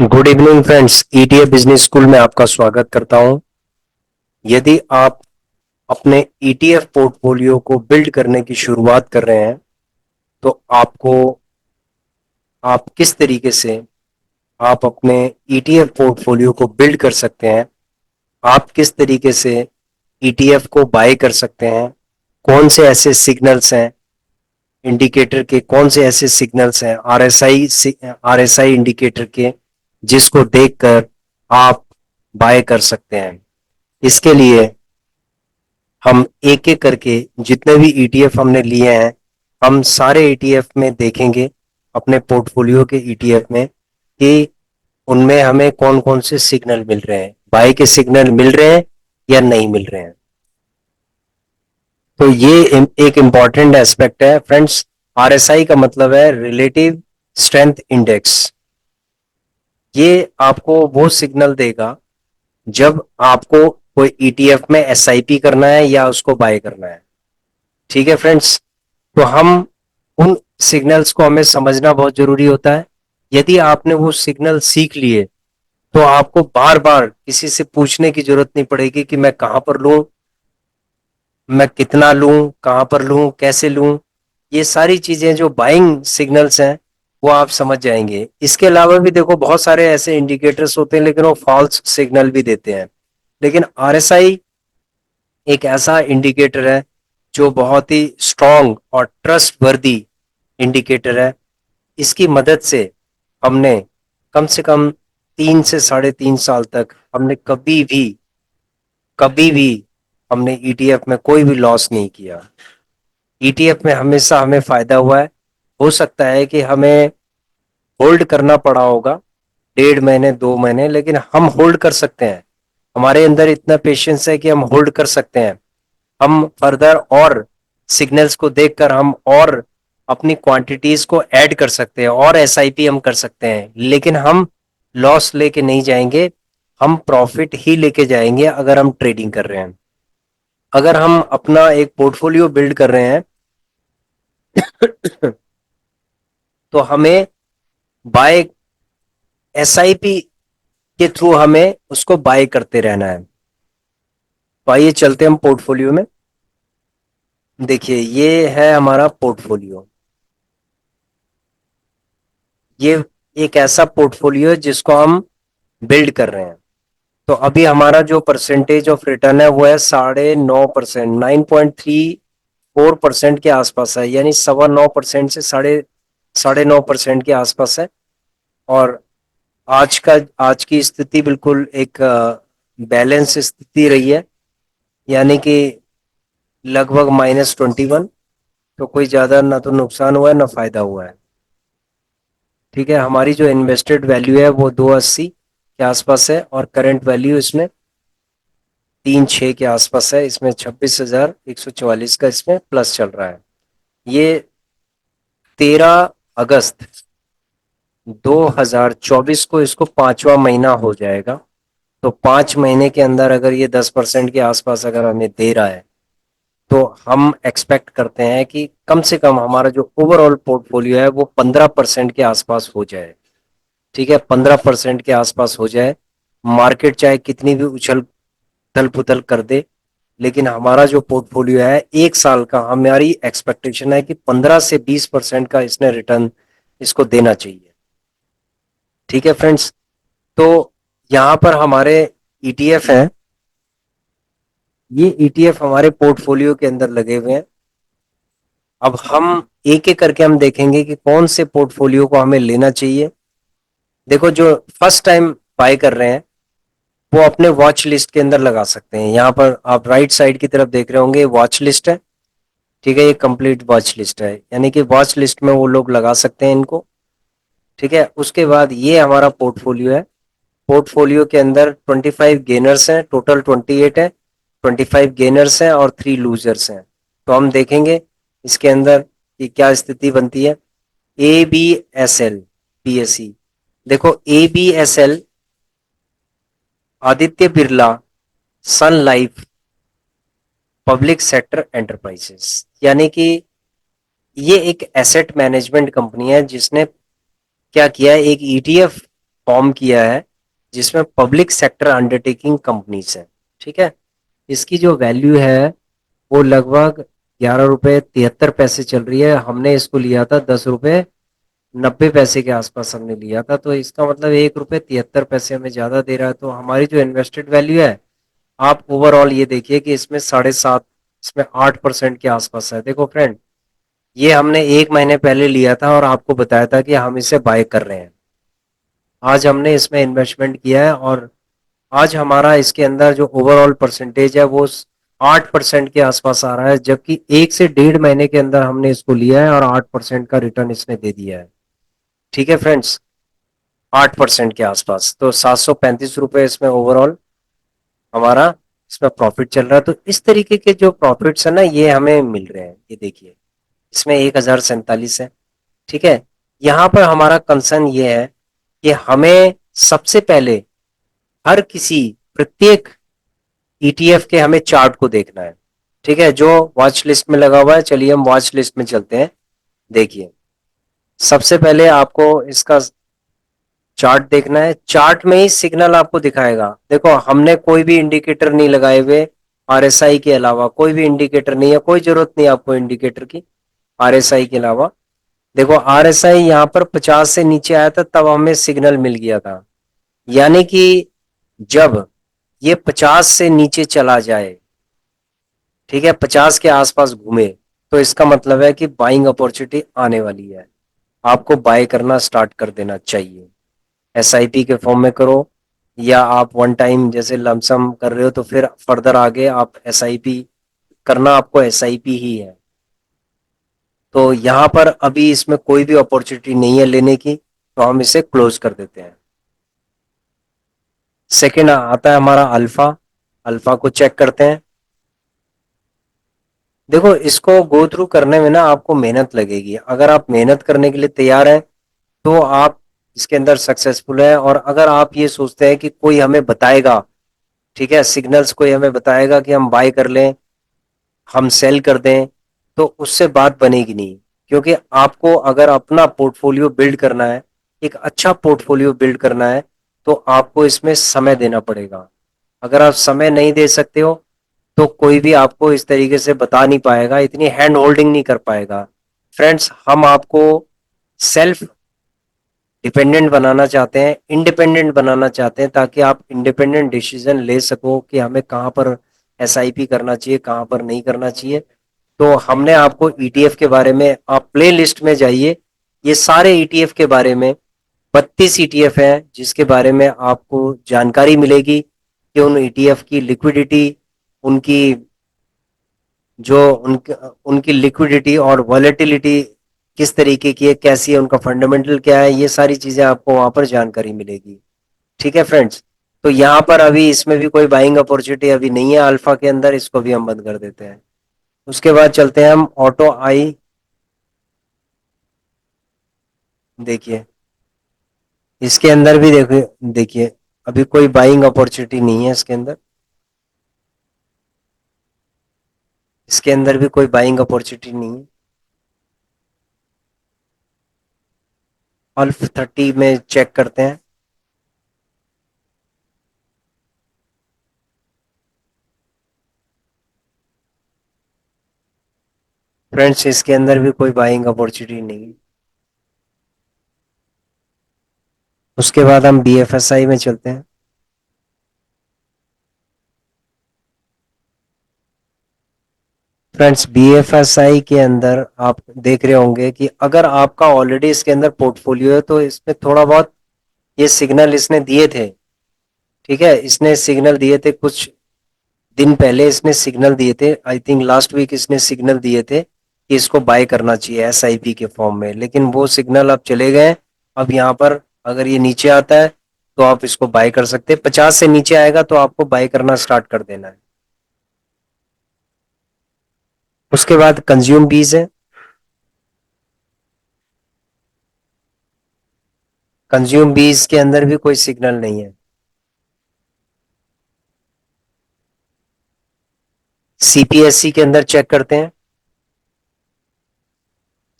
Good evening friends, ETF business school में आपका स्वागत करता हूं। यदि आप अपने ईटीएफ पोर्टफोलियो को बिल्ड करने की शुरुआत कर रहे हैं तो आप किस तरीके से आप अपने ईटीएफ पोर्टफोलियो को बिल्ड कर सकते हैं, आप किस तरीके से ईटीएफ को बाय कर सकते हैं, कौन से ऐसे सिग्नल्स हैं, इंडिकेटर के कौन से ऐसे सिग्नल्स हैं, आरएसआई इंडिकेटर के, जिसको देखकर आप बाय कर सकते हैं। इसके लिए हम एक एक करके जितने भी ईटीएफ हमने लिए हैं, हम सारे ईटीएफ में देखेंगे, अपने पोर्टफोलियो के ईटीएफ में, कि उनमें हमें कौन कौन से सिग्नल मिल रहे हैं, बाय के सिग्नल मिल रहे हैं या नहीं मिल रहे हैं। तो ये एक इंपॉर्टेंट एस्पेक्ट है फ्रेंड्स। आरएसआई का मतलब है रिलेटिव स्ट्रेंथ इंडेक्स। ये आपको वो सिग्नल देगा जब आपको कोई ईटीएफ में एसआईपी करना है या उसको बाय करना है। ठीक है फ्रेंड्स, तो हम उन सिग्नल्स को हमें समझना बहुत जरूरी होता है। यदि आपने वो सिग्नल सीख लिए तो आपको बार बार किसी से पूछने की जरूरत नहीं पड़ेगी कि मैं कहां पर लूं, मैं कितना लूं, कहां पर लूं, कैसे लूं। ये सारी चीजें जो बाइंग सिग्नल्स हैं वो आप समझ जाएंगे। इसके अलावा भी देखो बहुत सारे ऐसे इंडिकेटर्स होते हैं लेकिन वो फॉल्स सिग्नल भी देते हैं। लेकिन आरएसआई एक ऐसा इंडिकेटर है जो बहुत ही स्ट्रॉन्ग और ट्रस्ट वर्दी इंडिकेटर है। इसकी मदद से हमने कम से कम 3 से 3.5 साल तक हमने कभी भी हमने ईटीएफ में कोई भी लॉस नहीं किया। ईटीएफ में हमेशा हमें फायदा हुआ है। हो सकता है कि हमें होल्ड करना पड़ा होगा 1.5 महीने 2 महीने, लेकिन हम होल्ड कर सकते हैं। हमारे अंदर इतना पेशेंस है कि हम होल्ड कर सकते हैं। हम फर्दर और सिग्नल्स को देखकर हम और अपनी क्वांटिटीज को ऐड कर सकते हैं और एसआईपी हम कर सकते हैं, लेकिन हम लॉस लेके नहीं जाएंगे, हम प्रॉफिट ही लेके जाएंगे। अगर हम ट्रेडिंग कर रहे हैं, अगर हम अपना एक पोर्टफोलियो बिल्ड कर रहे हैं तो हमें बाय एसआईपी के थ्रू हमें उसको बाय करते रहना है। तो आइए चलते हम पोर्टफोलियो में। देखिए ये है हमारा पोर्टफोलियो। ये एक ऐसा पोर्टफोलियो है जिसको हम बिल्ड कर रहे हैं। तो अभी हमारा जो परसेंटेज ऑफ रिटर्न है वो है 9.5%, 9.34% के आसपास है, यानी 9.25% से साढ़े साढ़े 9% के आसपास है। और आज की स्थिति बिल्कुल एक बैलेंस स्थिति रही है, यानी कि लगभग -21। तो कोई ज्यादा ना तो नुकसान हुआ है ना फायदा हुआ है। ठीक है, हमारी जो इन्वेस्टेड वैल्यू है वो 280 के आसपास है और करंट वैल्यू इसमें 3.6 के आसपास है। इसमें 26,144 का इसमें प्लस चल रहा है। ये 13 अगस्त 2024 को इसको 5वां महीना हो जाएगा। तो 5 महीने के अंदर अगर ये 10% के आसपास अगर हमें दे रहा है तो हम एक्सपेक्ट करते हैं कि कम से कम हमारा जो ओवरऑल पोर्टफोलियो है वो 15% के आसपास हो जाए। ठीक है, 15% के आसपास हो जाए। मार्केट चाहे कितनी भी उछल थल पुथल कर दे, लेकिन हमारा जो पोर्टफोलियो है 1 साल का, हमारी एक्सपेक्टेशन है कि 15 से 20% का इसने रिटर्न इसको देना चाहिए। ठीक है फ्रेंड्स, तो यहाँ पर हमारे ईटीएफ हैं। ये ईटीएफ हमारे पोर्टफोलियो के अंदर लगे हुए हैं। अब हम एक एक करके हम देखेंगे कि कौन से पोर्टफोलियो को हमें लेना चाहिए। देखो, जो फर्स्ट टाइम बाय कर रहे हैं वो अपने वॉच लिस्ट के अंदर लगा सकते हैं। यहाँ पर आप राइट साइड की तरफ देख रहे होंगे, वॉच लिस्ट है। ठीक है, ये कंप्लीट वॉच लिस्ट है, यानी कि वॉच लिस्ट में वो लोग लगा सकते हैं इनको। ठीक है, उसके बाद ये हमारा पोर्टफोलियो है। पोर्टफोलियो के अंदर 25 गेनर्स हैं, टोटल 28 है। 25 गेनर्स हैं और 3 लूजर्स हैं। तो हम देखेंगे इसके अंदर कि क्या स्थिति बनती है। ABSL PSE, देखो ABSL आदित्य बिरला सन लाइफ पब्लिक सेक्टर एंटरप्राइजेस, यानी कि ये एक एसेट मैनेजमेंट कंपनी है जिसने क्या किया है, एक ईटीएफ फॉर्म किया है जिसमें पब्लिक सेक्टर अंडरटेकिंग कंपनीज है। ठीक है, इसकी जो वैल्यू है वो लगभग 11 रुपये 73 पैसे चल रही है। हमने इसको लिया था 10 रुपये 90 पैसे के आसपास हमने लिया था, तो इसका मतलब 1 रुपये 73 पैसे हमें ज्यादा दे रहा है। तो हमारी जो इन्वेस्टेड वैल्यू है, आप ओवरऑल ये देखिए कि इसमें 7.5, इसमें 8% के आसपास है। देखो फ्रेंड, ये हमने 1 महीने पहले लिया था और आपको बताया था कि हम इसे बाय कर रहे हैं। आज हमने इसमें इन्वेस्टमेंट किया है और आज हमारा इसके अंदर जो ओवरऑल परसेंटेज है वो 8% के आसपास आ रहा है, जबकि 1 से 1.5 महीने के अंदर हमने इसको लिया है और 8% का रिटर्न इसने दे दिया है। ठीक है फ्रेंड्स, 8% के आसपास, तो 735 रुपए इसमें ओवरऑल हमारा इसमें प्रॉफिट चल रहा है। तो इस तरीके के जो प्रॉफिट्स है ना, ये हमें मिल रहे हैं। ये देखिए, इसमें 1047 है। ठीक है, यहाँ पर हमारा कंसर्न ये है कि हमें सबसे पहले हर किसी प्रत्येक ईटीएफ के हमें चार्ट को देखना है। ठीक है, जो वॉच लिस्ट में लगा हुआ है, चलिए हम वॉच लिस्ट में चलते हैं। देखिए, सबसे पहले आपको इसका चार्ट देखना है। चार्ट में ही सिग्नल आपको दिखाएगा। देखो, हमने कोई भी इंडिकेटर नहीं लगाए हुए, आरएसआई के अलावा कोई भी इंडिकेटर नहीं है, कोई जरूरत नहीं आपको इंडिकेटर की आरएसआई के अलावा। देखो, आरएसआई यहाँ पर 50 से नीचे आया था तब हमें सिग्नल मिल गया था, यानी कि जब ये 50 से नीचे चला जाए, ठीक है, 50 के आसपास घूमे, तो इसका मतलब है कि बाइंग अपॉर्चुनिटी आने वाली है। आपको बाय करना स्टार्ट कर देना चाहिए। एसआईपी के फॉर्म में करो, या आप वन टाइम जैसे लमसम कर रहे हो तो फिर फर्दर आगे आप एसआईपी करना, आपको एसआईपी ही है। तो यहाँ पर अभी इसमें कोई भी अपॉर्चुनिटी नहीं है लेने की, तो हम इसे क्लोज कर देते हैं। सेकंड आता है हमारा अल्फा। अल्फा को चेक करते हैं। देखो, इसको गो थ्रू करने में ना आपको मेहनत लगेगी। अगर आप मेहनत करने के लिए तैयार हैं तो आप इसके अंदर सक्सेसफुल है। और अगर आप ये सोचते हैं कि कोई हमें बताएगा, ठीक है, सिग्नल्स कोई हमें बताएगा कि हम बाय कर लें, हम सेल कर दें, तो उससे बात बनेगी नहीं। क्योंकि आपको अगर अपना पोर्टफोलियो बिल्ड करना है, एक अच्छा पोर्टफोलियो बिल्ड करना है, तो आपको इसमें समय देना पड़ेगा। अगर आप समय नहीं दे सकते हो तो कोई भी आपको इस तरीके से बता नहीं पाएगा, इतनी हैंड होल्डिंग नहीं कर पाएगा। फ्रेंड्स, हम आपको सेल्फ डिपेंडेंट बनाना चाहते हैं, इंडिपेंडेंट बनाना चाहते हैं, ताकि आप इंडिपेंडेंट डिसीजन ले सको कि हमें कहाँ पर एसआईपी करना चाहिए, कहाँ पर नहीं करना चाहिए। तो हमने आपको ईटीएफ के बारे में, आप प्ले लिस्ट में जाइए, ये सारे ईटीएफ के बारे में 32 ईटीएफ है जिसके बारे में आपको जानकारी मिलेगी कि उन ईटीएफ की लिक्विडिटी, उनकी जो उनकी उनकी लिक्विडिटी और वॉलेटिलिटी किस तरीके की है, कैसी है, उनका फंडामेंटल क्या है, ये सारी चीजें आपको वहां पर जानकारी मिलेगी। ठीक है फ्रेंड्स, तो यहाँ पर अभी इसमें भी कोई बाइंग अपॉर्चुनिटी अभी नहीं है अल्फा के अंदर, इसको भी हम बंद कर देते हैं। उसके बाद चलते हैं हम ऑटो आई। देखिए, इसके अंदर भी देखिए, देखिए अभी कोई बाइंग अपॉर्चुनिटी नहीं है इसके अंदर। इसके अंदर भी कोई बाइंग अपॉर्चुनिटी नहीं है। अल्फ 30 में चेक करते हैं। फ्रेंड्स, इसके अंदर भी कोई बाइंग अपॉर्चुनिटी नहीं है। उसके बाद हम बीएफएसआई में चलते हैं। फ्रेंड्स, बीएफएसआई के अंदर आप देख रहे होंगे कि अगर आपका ऑलरेडी इसके अंदर पोर्टफोलियो है तो इसमें थोड़ा बहुत ये सिग्नल इसने दिए थे। ठीक है, इसने सिग्नल दिए थे कुछ दिन पहले, इसने सिग्नल दिए थे, आई थिंक लास्ट वीक इसने सिग्नल दिए थे कि इसको बाय करना चाहिए एसआईपी के फॉर्म में, लेकिन वो सिग्नल अब चले गए। अब यहाँ पर अगर ये नीचे आता है तो आप इसको बाय कर सकते हैं। 50 से नीचे आएगा तो आपको बाय करना स्टार्ट कर देना है। उसके बाद कंज्यूम बीज है। कंज्यूम बीज के अंदर भी कोई सिग्नल नहीं है। सीपीएससी के अंदर चेक करते हैं।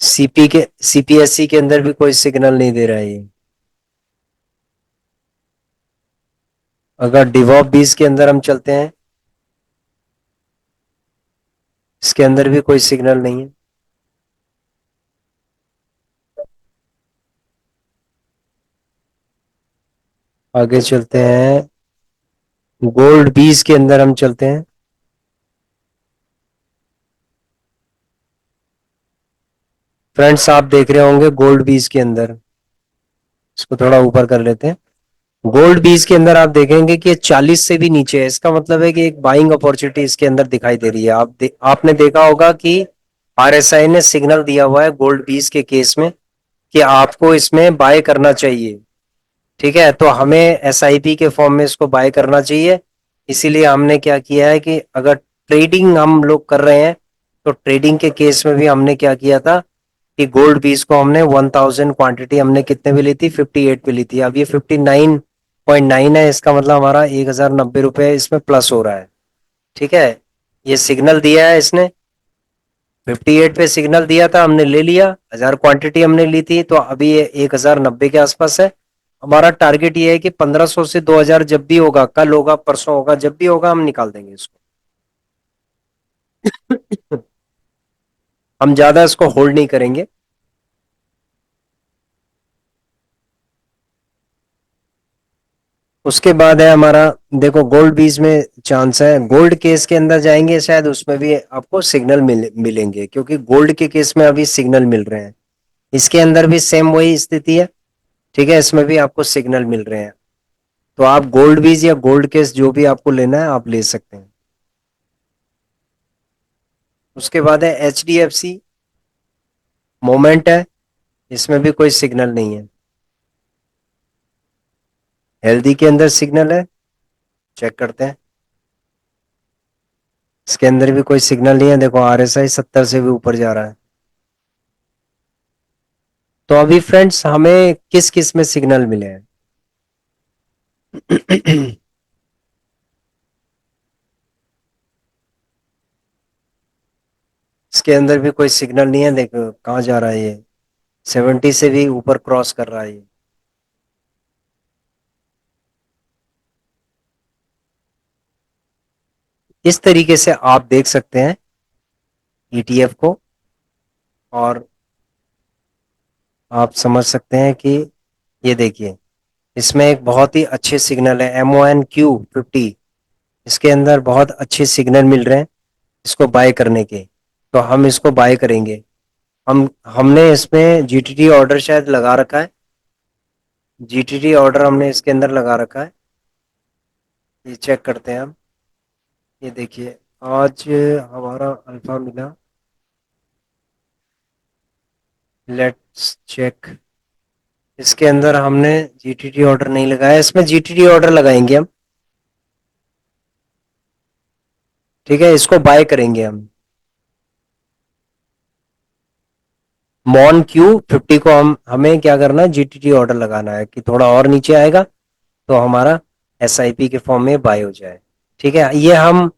सीपीएससी के अंदर भी कोई सिग्नल नहीं दे रहा है ये। अगर डिवॉप 20 के अंदर हम चलते हैं, इसके अंदर भी कोई सिग्नल नहीं है। आगे चलते हैं, गोल्ड 20 के अंदर हम चलते हैं। फ्रेंड्स आप देख रहे होंगे गोल्ड 20 के अंदर, इसको थोड़ा ऊपर कर लेते हैं। गोल्ड 20 के अंदर आप देखेंगे कि ये 40 से भी नीचे है। इसका मतलब है कि एक बाइंग अपॉर्चुनिटी इसके अंदर दिखाई दे रही है। आपने देखा होगा कि आरएसआई ने सिग्नल दिया हुआ है गोल्ड 20 के केस में कि आपको इसमें बाय करना चाहिए। ठीक है, तो हमें एसआईपी के फॉर्म में इसको बाय करना चाहिए। इसीलिए हमने क्या किया है कि अगर ट्रेडिंग हम लोग कर रहे हैं, तो ट्रेडिंग के केस में भी हमने क्या किया था कि गोल्ड 20 को हमने 1000 क्वांटिटी हमने कितने पे ली थी, 58 पे ली थी। अब ये 59.9 है, इसका मतलब हमारा 1090 रुपये इसमें प्लस हो रहा है। ठीक है, ये सिग्नल दिया है इसने, 58 पे सिग्नल दिया था, हमने ले लिया, 1000 क्वांटिटी हमने ली थी, तो अभी ये 1090 के आसपास है। हमारा टारगेट ये है कि 1500 से 2000 जब भी होगा, कल होगा परसों होगा, जब भी होगा हम निकाल देंगे इसको। हम ज्यादा इसको होल्ड नहीं करेंगे। उसके बाद है हमारा, देखो गोल्ड बीज में चांस है, गोल्ड केस के अंदर जाएंगे शायद उसमें भी आपको सिग्नल मिलेंगे, क्योंकि गोल्ड के केस में अभी सिग्नल मिल रहे हैं। इसके अंदर भी सेम वही स्थिति है। ठीक है, इसमें भी आपको सिग्नल मिल रहे हैं। तो आप गोल्ड बीज या गोल्ड केस जो भी आपको लेना है आप ले सकते हैं। उसके बाद है H D F C, moment है, इसमें भी कोई सिग्नल नहीं है। हेल्दी के अंदर सिग्नल है, चेक करते हैं। इसके अंदर भी कोई सिग्नल नहीं है। देखो आरएसआई 70 से भी ऊपर जा रहा है। तो अभी फ्रेंड्स हमें किस किस में सिग्नल मिले हैं? इसके अंदर भी कोई सिग्नल नहीं है। देखो कहाँ जा रहा है ये, 70 से भी ऊपर क्रॉस कर रहा है ये। इस तरीके से आप देख सकते हैं ईटीएफ को, और आप समझ सकते हैं कि ये देखिए, इसमें एक बहुत ही अच्छे सिग्नल है MONQ50। इसके अंदर बहुत अच्छे सिग्नल मिल रहे हैं इसको बाय करने के, तो हम इसको बाय करेंगे। हमने इसमें जीटीटी ऑर्डर शायद लगा रखा है। जीटीटी ऑर्डर हमने इसके अंदर लगा रखा है, ये चेक करते हैं हम। ये देखिए, आज हमारा अल्फा मिला, लेट्स चेक। इसके अंदर हमने जीटीटी ऑर्डर नहीं लगाया, इसमें जीटीटी ऑर्डर लगाएंगे हम। ठीक है, इसको बाय करेंगे हम। MON Q50 को हमें क्या करना है, जीटीटी ऑर्डर लगाना है कि थोड़ा और नीचे आएगा तो हमारा एसआईपी के फॉर्म में बाय हो जाए। ठीक है, ये हम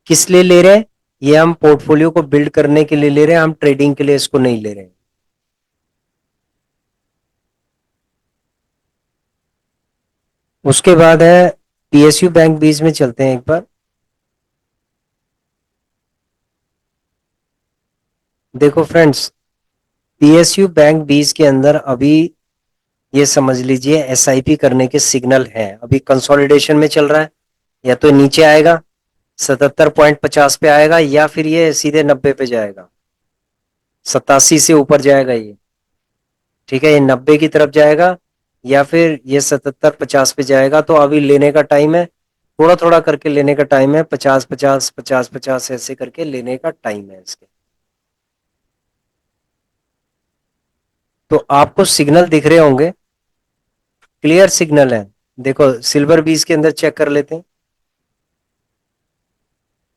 किस लिए ले रहे हैं? ये हम पोर्टफोलियो को बिल्ड करने के लिए ले रहे हैं, हम ट्रेडिंग के लिए इसको नहीं ले रहे हैं। उसके बाद है पीएसयू बैंक 20 में चलते हैं एक बार। देखो फ्रेंड्स, पीएसयू बैंक 20 के अंदर अभी ये समझ लीजिए एसआईपी करने के सिग्नल हैं। अभी कंसोलिडेशन में चल रहा है, या तो नीचे आएगा 77.50 पे आएगा, या फिर ये सीधे 90 पे जाएगा, 87 से ऊपर जाएगा ये। ठीक है, ये 90 की तरफ जाएगा, या फिर ये 77-50 पे जाएगा। तो अभी लेने का टाइम है, थोड़ा थोड़ा करके लेने का टाइम है, 50-50 50-50 ऐसे करके लेने का टाइम है इसके। तो आपको सिग्नल दिख रहे होंगे, क्लियर सिग्नल है। देखो सिल्वर बीज के अंदर चेक कर लेते हैं,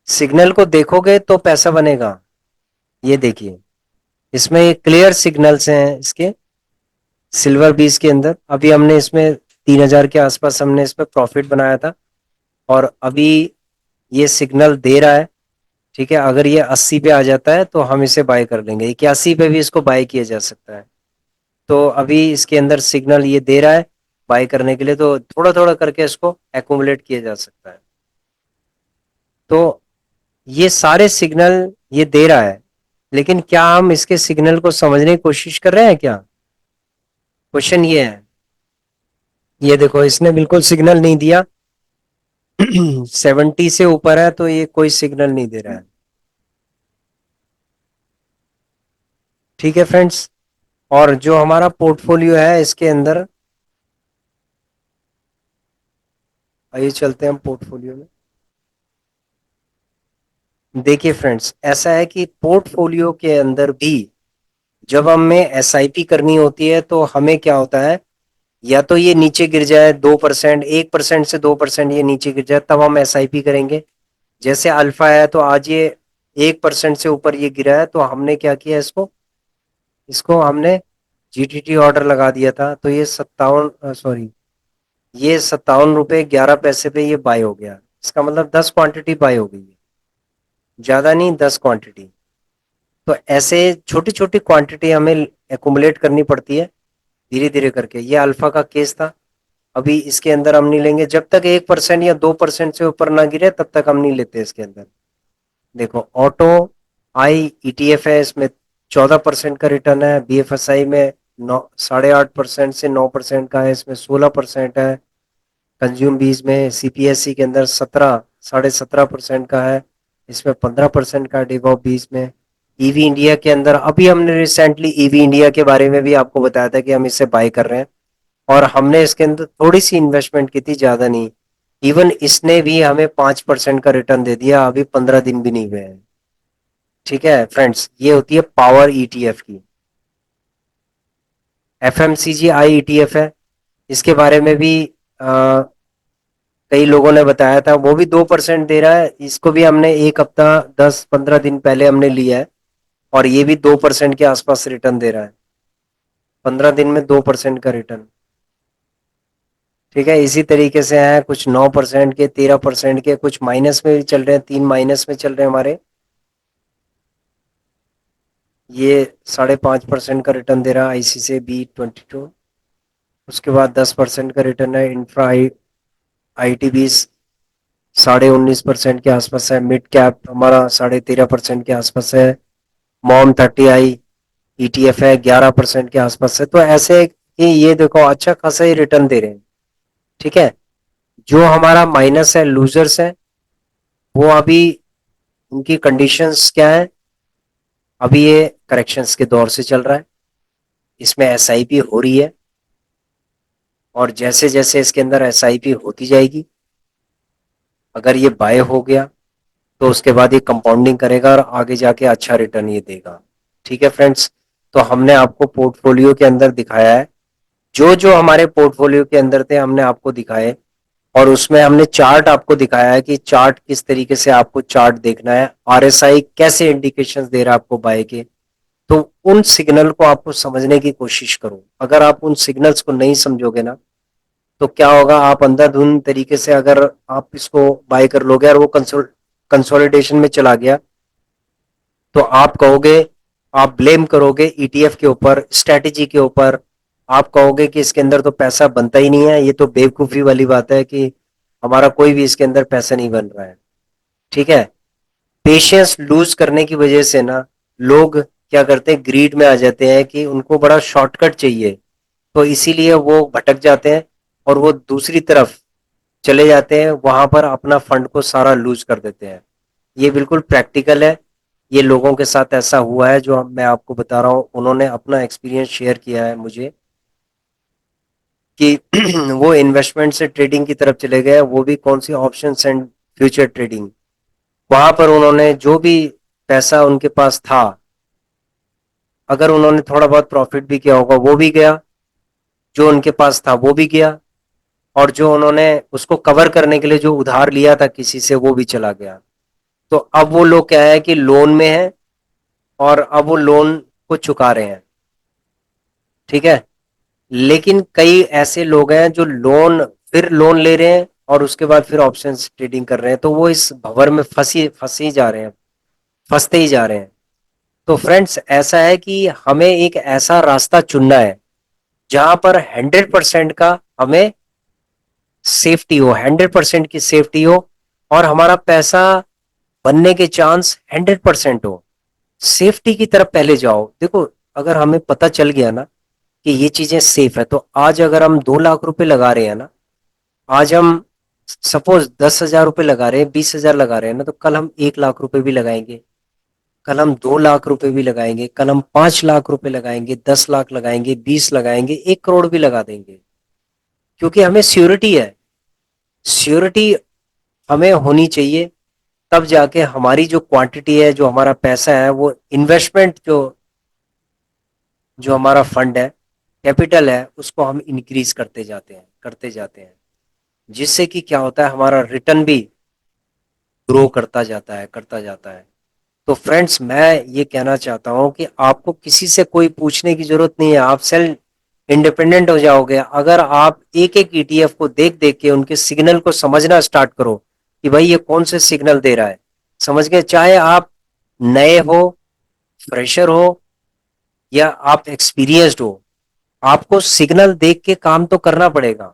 सिग्नल को देखोगे तो पैसा बनेगा। ये देखिए, इसमें ये क्लियर सिग्नल्स हैं इसके, सिल्वर बीज के अंदर। अभी हमने इसमें 3000 के आसपास हमने इसमें प्रॉफिट बनाया था, और अभी ये सिग्नल दे रहा है। ठीक है, अगर ये 80 पे आ जाता है तो हम इसे बाय कर लेंगे, 81 पे भी इसको बाय किया जा सकता है। तो अभी इसके अंदर सिग्नल ये दे रहा है बाय करने के लिए, तो थोड़ा थोड़ा करके इसको एक्यूमुलेट किया जा सकता है। तो ये सारे सिग्नल ये दे रहा है, लेकिन क्या हम इसके सिग्नल को समझने की कोशिश कर रहे हैं क्या? क्वेश्चन ये है। ये देखो, इसने बिल्कुल सिग्नल नहीं दिया। 70 से ऊपर है तो ये कोई सिग्नल नहीं दे रहा है। ठीक है फ्रेंड्स। और जो हमारा पोर्टफोलियो है इसके अंदर, आइए चलते हैं हम पोर्टफोलियो में। देखिए फ्रेंड्स, ऐसा है कि पोर्टफोलियो के अंदर भी जब हमें एसआईपी करनी होती है तो हमें क्या होता है, या तो ये नीचे गिर जाए 2%, 1% से 2% ये नीचे गिर जाए तब हम एसआईपी करेंगे। जैसे अल्फा है तो आज ये 1% से ऊपर ये गिरा है तो हमने क्या किया, इसको इसको हमने जीटीटी ऑर्डर लगा दिया था, तो ये 57, सॉरी, ये 57 रुपए 11 पैसे पे ये बाय हो गया। इसका मतलब 10 क्वांटिटी बाय हो गई है, ज्यादा नहीं, 10 क्वांटिटी। तो ऐसे छोटी छोटी क्वांटिटी हमें एकुमुलेट करनी पड़ती है धीरे धीरे करके। ये अल्फा का केस था। अभी इसके अंदर हम नहीं लेंगे जब तक 1% या 2% से ऊपर ना गिरे, तब तक हम नहीं लेते इसके अंदर। देखो, ऑटो आई ईटीएफ है, इसमें 14% का रिटर्न है। बीएफएसआई में 8.5% से 9% का है, इसमें 16% है। कंज्यूम बीज में सीपीएससी के अंदर 17.5% का है, इसमें 15% का डिवॉप बीज में। ईवी इंडिया के अंदर अभी हमने रिसेंटली ईवी इंडिया के बारे में भी आपको बताया था कि हम इसे बाय कर रहे हैं, और हमने इसके अंदर थोड़ी सी इन्वेस्टमेंट की थी, ज्यादा नहीं। इवन इसने भी हमें 5% का रिटर्न दे दिया, अभी 15 दिन भी नहीं हुए हैं। ठीक है फ्रेंड्स, ये होती है पावर ईटीएफ की। एफएमसीजी आई ईटीएफ है, इसके बारे में भी कई लोगों ने बताया था, वो भी 2% दे रहा है। इसको भी हमने एक हफ्ता 10-15 दिन पहले हमने लिया है, और ये भी 2% के आसपास रिटर्न दे रहा है, 15 दिन में 2% का रिटर्न। ठीक है, इसी तरीके से है कुछ 9% के, 13% के, कुछ माइनस में भी चल रहे हैं, 3 माइनस में चल रहे हैं हमारे। ये 5.5% का रिटर्न दे रहा है आईसी से B22। उसके बाद 10% का रिटर्न है इंफ्रा ITBs, 19.5% के आसपास है। मिड कैप हमारा 13.5% के आसपास है। मॉम 30 आई ETF है, 11% के आसपास है। तो ऐसे कि ये देखो अच्छा खासा ही रिटर्न दे रहे हैं। ठीक है, जो हमारा माइनस है, लूजर्स है, वो अभी उनकी कंडीशंस क्या है, अभी ये करेक्शंस के दौर से चल रहा है, इसमें एसआईपी हो रही है, और जैसे जैसे इसके अंदर एसआईपी होती जाएगी, अगर ये बाय हो गया तो उसके बाद ये कंपाउंडिंग करेगा और आगे जाके अच्छा रिटर्न ये देगा। ठीक है फ्रेंड्स, तो हमने आपको पोर्टफोलियो के अंदर दिखाया है, जो जो हमारे पोर्टफोलियो के अंदर थे हमने आपको दिखाए, और उसमें हमने चार्ट आपको दिखाया है कि चार्ट किस तरीके से आपको चार्ट देखना है, आरएसआई कैसे इंडिकेशंस दे रहा है आपको बाय के। तो उन सिग्नल को आपको समझने की कोशिश करो। अगर आप उन सिग्नल्स को नहीं समझोगे ना, तो क्या होगा, आप अंधाधुंध तरीके से अगर आप इसको बाय कर लोगे और वो कंसोलिडेशन में चला गया, तो आप कहोगे, आप ब्लेम करोगे ईटीएफ के ऊपर, स्ट्रेटेजी के ऊपर। आप कहोगे कि इसके अंदर तो पैसा बनता ही नहीं है, ये तो बेवकूफी वाली बात है कि हमारा कोई भी इसके अंदर पैसा नहीं बन रहा है। ठीक है, पेशेंस लूज करने की वजह से ना लोग क्या करते हैं, ग्रीड में आ जाते हैं कि उनको बड़ा शॉर्टकट चाहिए, तो इसीलिए वो भटक जाते हैं और वो दूसरी तरफ चले जाते हैं, वहां पर अपना फंड को सारा लूज कर देते हैं। ये बिल्कुल प्रैक्टिकल है, ये लोगों के साथ ऐसा हुआ है, जो मैं आपको बता रहा हूँ, उन्होंने अपना एक्सपीरियंस शेयर किया है मुझे कि वो इन्वेस्टमेंट से ट्रेडिंग की तरफ चले गए, वो भी कौन सी, ऑप्शंस एंड फ्यूचर ट्रेडिंग। वहां पर उन्होंने जो भी पैसा उनके पास था, अगर उन्होंने थोड़ा बहुत प्रॉफिट भी किया होगा वो भी गया, जो उनके पास था वो भी गया, और जो उन्होंने उसको कवर करने के लिए जो उधार लिया था किसी से वो भी चला गया। तो अब वो लोग क्या है कि लोन में है, और अब वो लोन को चुका रहे हैं। ठीक है, लेकिन कई ऐसे लोग हैं जो लोन, फिर लोन ले रहे हैं और उसके बाद फिर ऑप्शन ट्रेडिंग कर रहे हैं, तो वो इस भंवर में फंसी जा रहे हैं, फंसते ही जा रहे हैं। तो फ्रेंड्स, ऐसा है कि हमें एक ऐसा रास्ता चुनना है जहां पर 100% का हमें सेफ्टी हो, 100% की सेफ्टी हो, और हमारा पैसा बनने के चांस 100% हो। सेफ्टी की तरफ पहले जाओ। देखो, अगर हमें पता चल गया ना कि ये चीजें सेफ है, तो आज अगर हम 2 लाख रुपए लगा रहे हैं ना, आज हम सपोज 10,000 रुपए लगा रहे हैं, 20,000 लगा रहे हैं ना, तो कल हम 1 लाख रुपए भी लगाएंगे, कल हम 2 लाख रुपए भी लगाएंगे, कल हम 5 लाख रुपए लगाएंगे, 10 लाख लगाएंगे, 20 लगाएंगे, 1 करोड़ भी लगा देंगे। क्योंकि हमें श्योरिटी है। श्योरिटी हमें होनी चाहिए, तब जाके हमारी जो क्वांटिटी है, जो हमारा पैसा है, वो इन्वेस्टमेंट जो जो हमारा फंड है, कैपिटल है, उसको हम इंक्रीज करते जाते हैं, करते जाते हैं। जिससे कि क्या होता है, हमारा रिटर्न भी ग्रो करता जाता है, करता जाता है। तो फ्रेंड्स, मैं ये कहना चाहता हूं कि आपको किसी से कोई पूछने की जरूरत नहीं है, आप सेल्फ इंडिपेंडेंट हो जाओगे अगर आप एक एक ईटीएफ को देख देख के उनके सिग्नल को समझना स्टार्ट करो कि भाई ये कौन से सिग्नल दे रहा है। समझ गए? चाहे आप नए हो, फ्रेशर हो, या आप एक्सपीरियंस्ड हो, आपको सिग्नल देख के काम तो करना पड़ेगा।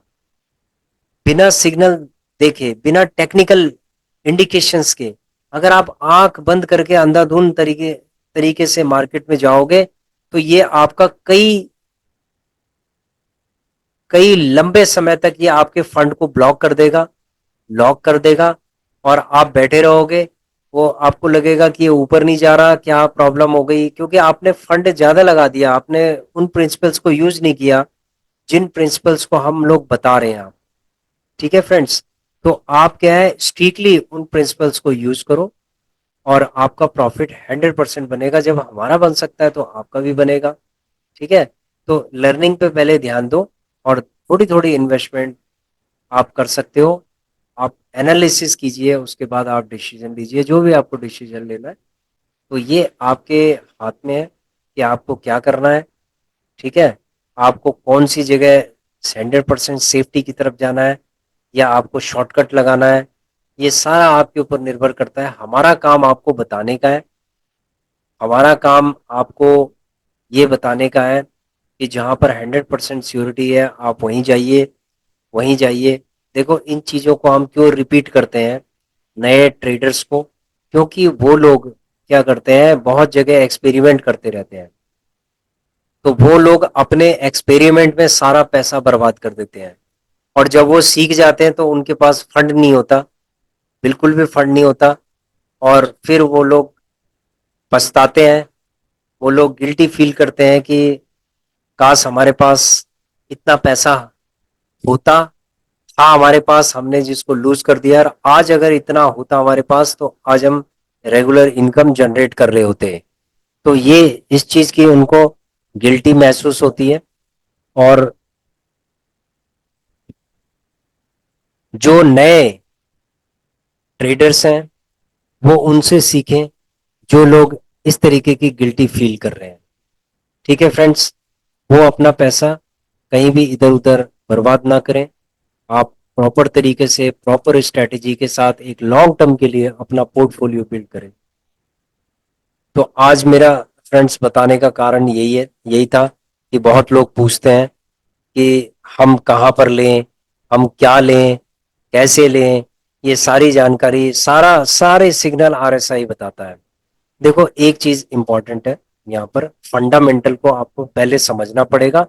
बिना सिग्नल देखे, बिना टेक्निकल इंडिकेशंस के, अगर आप आंख बंद करके अंधाधुंध तरीके तरीके से मार्केट में जाओगे, तो ये आपका कई कई लंबे समय तक ये आपके फंड को ब्लॉक कर देगा, लॉक कर देगा, और आप बैठे रहोगे। वो आपको लगेगा कि ये ऊपर नहीं जा रहा, क्या प्रॉब्लम हो गई, क्योंकि आपने फंड ज्यादा लगा दिया, आपने उन प्रिंसिपल्स को यूज नहीं किया जिन प्रिंसिपल्स को हम लोग बता रहे हैं। ठीक है फ्रेंड्स? तो आप क्या है, स्ट्रिक्टली उन प्रिंसिपल्स को यूज करो, और आपका प्रॉफिट 100% बनेगा। जब हमारा बन सकता है तो आपका भी बनेगा। ठीक है? तो लर्निंग पे पहले ध्यान दो, और थोड़ी थोड़ी इन्वेस्टमेंट आप कर सकते हो। आप एनालिसिस कीजिए, उसके बाद आप डिसीजन लीजिए, जो भी आपको डिसीजन लेना है। तो ये आपके हाथ में है कि आपको क्या करना है। ठीक है? आपको कौन सी जगह 100% सेफ्टी की तरफ जाना है, या आपको शॉर्टकट लगाना है, ये सारा आपके ऊपर निर्भर करता है। हमारा काम आपको बताने का है, हमारा काम आपको ये बताने का है कि जहां पर 100% श्योरिटी है, आप वहीं जाइए, वहीं जाइए। देखो, इन चीजों को हम क्यों रिपीट करते हैं नए ट्रेडर्स को? क्योंकि वो लोग क्या करते हैं, बहुत जगह एक्सपेरिमेंट करते रहते हैं, तो वो लोग अपने एक्सपेरिमेंट में सारा पैसा बर्बाद कर देते हैं। और जब वो सीख जाते हैं तो उनके पास फंड नहीं होता, बिल्कुल भी फंड नहीं होता, और फिर वो लोग पछताते हैं। वो लोग गिल्टी फील करते हैं कि काश हमारे पास इतना पैसा होता, था हमारे पास, हमने जिसको लूज कर दिया। और आज अगर इतना होता हमारे पास, तो आज हम रेगुलर इनकम जनरेट कर रहे होते। तो ये इस चीज की उनको गिल्टी महसूस होती है। और जो नए ट्रेडर्स हैं, वो उनसे सीखें जो लोग इस तरीके की गिल्टी फील कर रहे हैं। ठीक है फ्रेंड्स? वो अपना पैसा कहीं भी इधर उधर बर्बाद ना करें। आप प्रॉपर तरीके से, प्रॉपर स्ट्रेटेजी के साथ एक लॉन्ग टर्म के लिए अपना पोर्टफोलियो बिल्ड करें। तो आज मेरा फ्रेंड्स बताने का कारण यही है, यही था कि बहुत लोग पूछते हैं कि हम कहाँ पर लें, हम क्या लें, कैसे लें। ये सारी जानकारी, सारे सिग्नल आरएसआई बताता है। देखो, एक चीज इंपॉर्टेंट है, यहाँ पर फंडामेंटल को आपको पहले समझना पड़ेगा।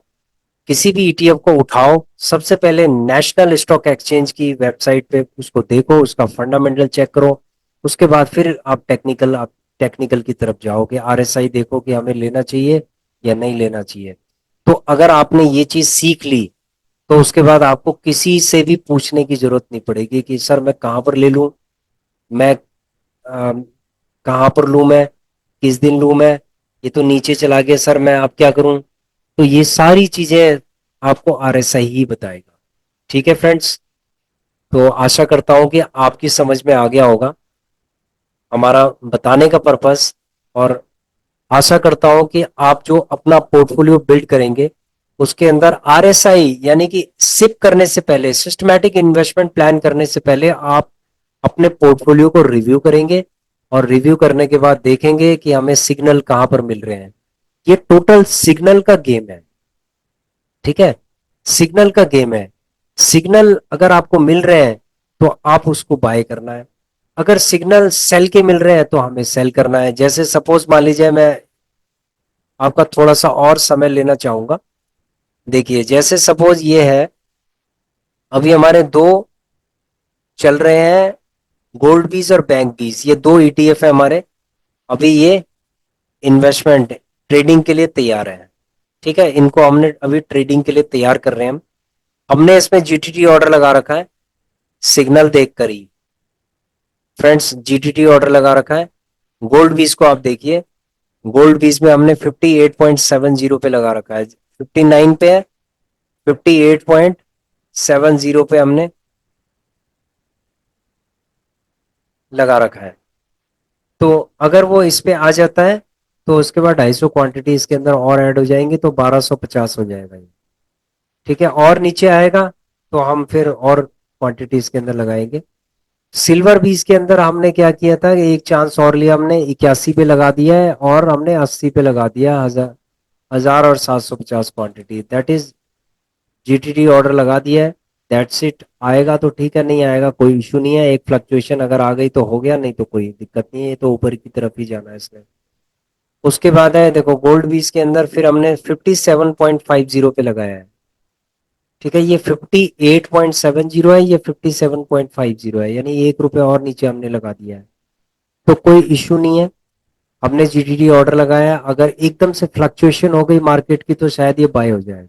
किसी भी ईटीएफ को उठाओ, सबसे पहले नेशनल स्टॉक एक्सचेंज की वेबसाइट पे उसको देखो, उसका फंडामेंटल चेक करो। उसके बाद फिर आप टेक्निकल की तरफ जाओगे, आरएसआई देखो कि हमें लेना चाहिए या नहीं लेना चाहिए। तो अगर आपने ये चीज सीख ली, तो उसके बाद आपको किसी से भी पूछने की जरूरत नहीं पड़ेगी कि सर मैं कहाँ पर ले लूँ, मैं कहाँ पर लूँ, मैं किस दिन लूँ, मैं ये तो नीचे चला गया सर, मैं अब क्या करूँ। तो ये सारी चीजें आपको आरएसआई ही बताएगा। ठीक है फ्रेंड्स? तो आशा करता हूं कि आपकी समझ में आ गया होगा हमारा बताने का पर्पस। और आशा करता हूं कि आप जो अपना पोर्टफोलियो बिल्ड करेंगे, उसके अंदर आरएसआई यानी कि सिप करने से पहले, सिस्टमैटिक इन्वेस्टमेंट प्लान करने से पहले, आप अपने पोर्टफोलियो को रिव्यू करेंगे, और रिव्यू करने के बाद देखेंगे कि हमें सिग्नल कहां पर मिल रहे हैं। ये टोटल सिग्नल का गेम है। ठीक है, सिग्नल का गेम है। सिग्नल अगर आपको मिल रहे हैं तो आप उसको बाय करना है, अगर सिग्नल सेल के मिल रहे हैं तो हमें सेल करना है। जैसे सपोज मान लीजिए, मैं आपका थोड़ा सा और समय लेना चाहूंगा। देखिए जैसे सपोज ये है, अभी हमारे दो चल रहे हैं, गोल्ड बीज और बैंक बीज, ये दो ईटीएफ है हमारे। अभी ये इन्वेस्टमेंट ट्रेडिंग के लिए तैयार है। ठीक है, इनको हमने अभी ट्रेडिंग के लिए तैयार कर रहे हैं हम। हमने इसमें जीटीटी ऑर्डर लगा रखा है, सिग्नल देखकर ही। फ्रेंड्स, जीटीटी ऑर्डर लगा रखा है। गोल्ड बीज को आप देखिए, गोल्ड बीज में हमने 58.70 पे लगा रखा है, 59 पे है, 58.70 पे हमने लगा रखा है। तो अगर वो इस पे आ जाता है तो उसके बाद 250 क्वांटिटी इसके अंदर और ऐड हो जाएंगी, तो 1250 हो जाएगा ये। ठीक है, और नीचे आएगा तो हम फिर और क्वांटिटी इसके अंदर लगाएंगे। सिल्वर बीज के अंदर हमने क्या किया था कि एक चांस और लिया, हमने 81 पे लगा दिया है और हमने 80 पे लगा दिया, 1000 और 750 quantity, that is GTT order लगा दिया है। दैट्स इट, आएगा तो ठीक है, नहीं आएगा कोई इशू नहीं है। एक फ्लक्चुएशन अगर आ गई तो हो गया, नहीं तो कोई दिक्कत नहीं है, ये तो ऊपर की तरफ ही जाना है इसने। उसके बाद है देखो, गोल्ड बीज के अंदर फिर हमने 57.50 पे लगाया है। ठीक है, ये 58.70 है, ये 57.50 है, यानी 1 रुपए और नीचे हमने लगा दिया है। तो कोई इश्यू नहीं है, हमने जीटीडी ऑर्डर लगाया, अगर एकदम से फ्लक्चुएशन हो गई मार्केट की तो शायद ये बाय हो जाएगा।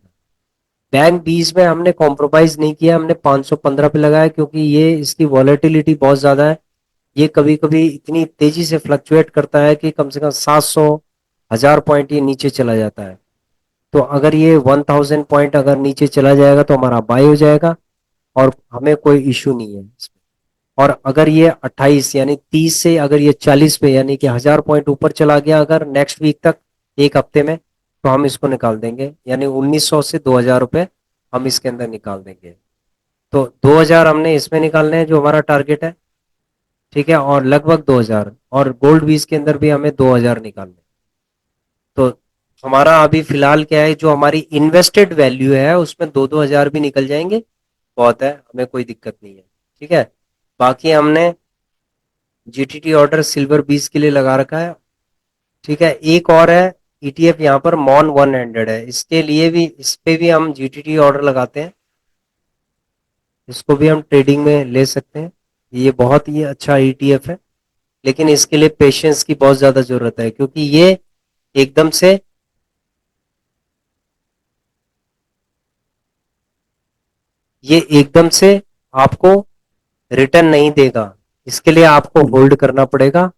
बैंक बीस में हमने कॉम्प्रोमाइज नहीं किया, हमने 515 पे लगाया, क्योंकि ये इसकी वॉलेटिलिटी बहुत ज्यादा है। ये कभी कभी इतनी तेजी से फ्लक्चुएट करता है कि कम से कम 700 1000 पॉइंट ये नीचे चला जाता है। तो अगर ये 1000 पॉइंट अगर नीचे चला जाएगा तो हमारा बाय हो जाएगा, और हमें कोई इश्यू नहीं है इसमें। और अगर ये 28 यानी 30 से अगर ये 40 पे यानी कि 1000 पॉइंट ऊपर चला गया अगर नेक्स्ट वीक तक, एक हफ्ते में, तो हम इसको निकाल देंगे, यानी 1900 से 2000 रुपए हम इसके अंदर निकाल देंगे। तो 2000 हमने इसमें निकालने हैं जो हमारा टारगेट है। ठीक है, और लगभग 2000, और गोल्ड बीज के अंदर भी हमें 2000 निकालने हैं। तो हमारा अभी फिलहाल क्या है, जो हमारी इन्वेस्टेड वैल्यू है उसमें 2-2 हजार भी निकल जाएंगे, बहुत है, हमें कोई दिक्कत नहीं है। ठीक है, बाकी हमने जीटीटी ऑर्डर सिल्वर बीस के लिए लगा रखा है। ठीक है, एक और है ईटीएफ यहाँ पर, मॉन 100 है, इसके लिए भी, इस पे भी हम जीटीटी ऑर्डर लगाते हैं। इसको भी हम ट्रेडिंग में ले सकते हैं, ये बहुत ही अच्छा ईटीएफ है। लेकिन इसके लिए पेशेंस की बहुत ज्यादा जरूरत है, क्योंकि एकदम से ये एकदम से आपको रिटर्न नहीं देगा, इसके लिए आपको होल्ड करना पड़ेगा।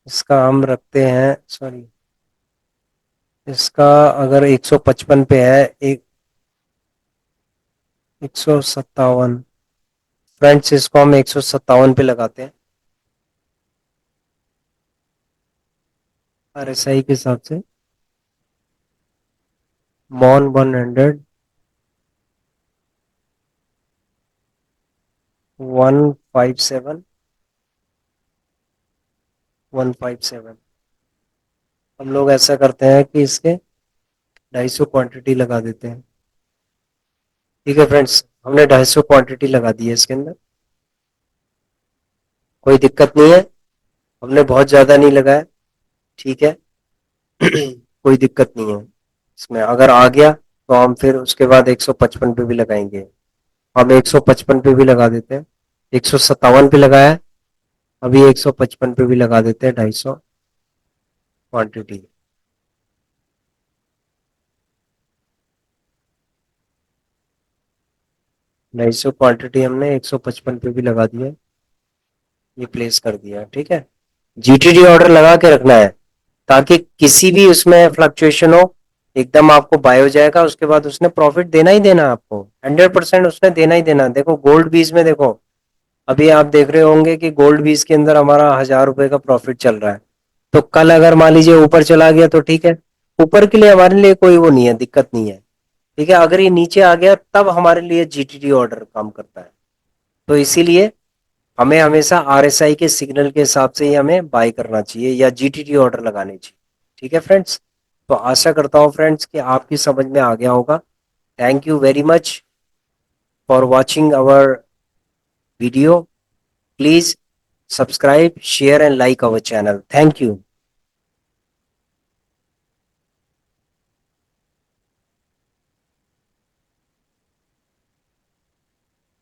इसका हम रखते हैं, सॉरी, इसका अगर 155 पे है, 157, फ्रेंड्स इसको हम 157 पे लगाते हैं आरएसआई के हिसाब से। मॉन 100, 157, 157। हम लोग ऐसा करते हैं कि इसके 250 क्वांटिटी लगा देते हैं। ठीक है फ्रेंड्स, हमने 250 क्वांटिटी लगा दी है इसके अंदर, कोई दिक्कत नहीं है, हमने बहुत ज्यादा नहीं लगाया। ठीक है, कोई दिक्कत नहीं है इसमें, अगर आ गया तो हम फिर उसके बाद 155 पे भी लगाएंगे। हम 155 पे भी लगा देते हैं, 157 पे लगाया, अभी 155 पे भी लगा देते हैं 250 क्वांटिटी। 250 क्वांटिटी हमने 155 पे भी लगा दिया, ये प्लेस कर दिया। ठीक है, जीटीडी ऑर्डर लगा के रखना है, ताकि किसी भी उसमें फ्लक्चुएशन हो, एकदम आपको बाय हो जाएगा, उसके बाद उसने प्रॉफिट देना ही देना, आपको 100% उसने देना ही देना। देखो गोल्ड बीज में देखो, अभी आप देख रहे होंगे कि गोल्ड बीज के अंदर हमारा 1000 रुपए का प्रॉफिट चल रहा है। तो कल अगर मान लीजिए ऊपर चला गया तो ठीक है, ऊपर के लिए हमारे लिए कोई वो नहीं है, दिक्कत नहीं है। ठीक है, अगर ये नीचे आ गया तब हमारे लिए जीटीटी ऑर्डर काम करता है। तो इसीलिए हमें हमेशा आरएसआई के सिग्नल के हिसाब से ही हमें बाय करना चाहिए या जीटीटी ऑर्डर लगाने चाहिए। ठीक है फ्रेंड्स, तो आशा करता हूँ फ्रेंड्स कि आपकी समझ में आ गया होगा. Thank you very much for watching our video. Please subscribe, share and like our channel. Thank you.